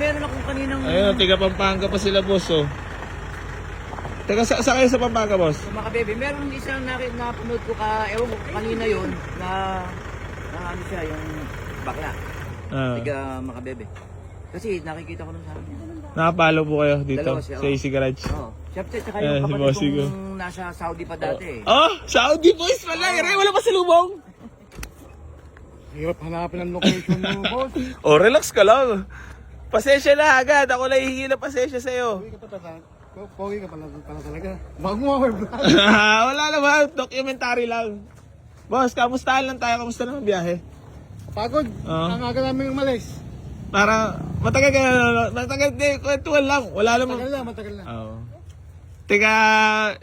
meron akong kaninang... Ayun, tiga Pampanga pa sila, boss, oh. Teka, sa kayo sa Pampanga, boss? Sa mga bebe, meron isang napanood ko ewan ko kanina yun, na ano siya, yung bakla. Tiga mga bebe. Kasi nakikita ko nun sa akin. Nakapalo po kayo dito Dalawa siya, sa AC Garage. Oo. Siyempre, tsaka Eh, yung si kapatid Bossy ko. kong nasa Saudi pa dati eh. Oh, Saudi boys pala. Wala pa silubong. Hirap hanapin ang location mo, boss. Oh, relax ka lang. Pasensya na agad. Ako nahihila pasensya sa'yo. Pogi ka pala talaga. Wag mo ako vlog. Wala naman. Documentary lang. Boss, kamustahan lang tayo. Kamusta naman biyahe? Pagod. Oo. Ang aga namin umalis. Para matagal ka matagal kwentuhan lang. Wala naman. Matagal na. Oo. Teka,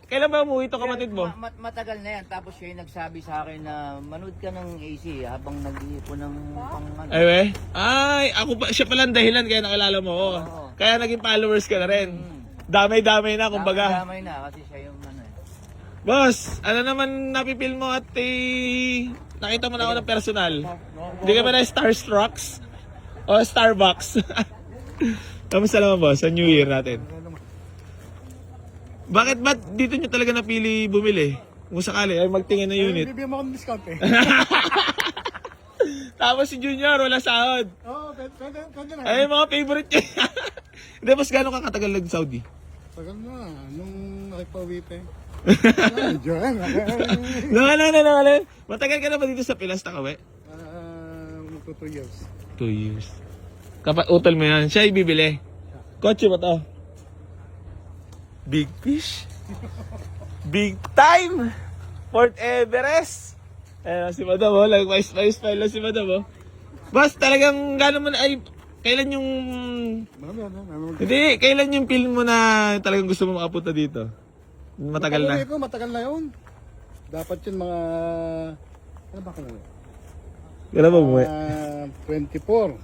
kailan ba umuwi ito kapatid mo? Matagal na yan. Tapos siya yung nagsabi sa akin na manood ka ng AC habang nag-iipon ng pang ano. Ay, we? Ay, ako pa, siya pala ang dahilan kaya nakilala mo ako. Oo. Kaya naging followers ka na rin. Damay-damay na, kumbaga. Damay na kasi siya yung ano eh. Boss, ano naman napipil mo at nakita mo na ako ng personal? Hindi ka ba na Starstrucks? O Starbucks? Kamusta naman boss, sa New Year natin? Bakit ba't dito nyo talaga napili bumili? Kung sakali, ay magtingin ng unit. Bibigyan mo akong discount eh. Tapos si Junior, wala sahod. Oo, pwede na. Ay, mga favorite nyo. Hindi, boss, gano'n ka katagal nag-Saudi? Tagal na. Nung nakipauwi pa eh. Diyan. No. Matagal ka na ba dito sa Pilas, Takawe? Magto 2 years. 2 years. Kapag utol mo yan, siya ibibili. Kotse ba to? Big fish? Big time! Fort Everest! Ayun, si Madam, oh. Nag-mais lang si Madam, oh. Boss, talagang gano'n mo na, ay, kailan yung... Hindi, kailan yung film mo na talagang gusto mo makapunta dito? Matagal na. Matagal na yun. Dapat yun mga... Ano ba ka na? Kailan ba umuwi? 24.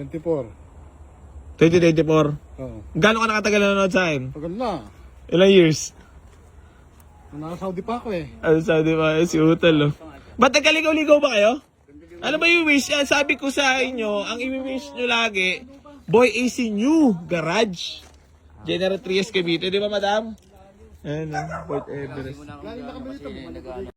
24. 2024. Oo. Gano'n ka nakatagal na nanonood sa akin? Tagal na. Ilang years? Nasa Saudi pa ako eh. Ano sabi ba? Si Utal, oh. Ba't nagkaligaw-ligaw ba kayo? Ano ba yung wish? Sabi ko sa inyo, ang i-wish nyo lagi, Boy AC New Garage. General Trias Cavite, di ba madam? Ayan, Fort Everest. Lagi mo na kami dito.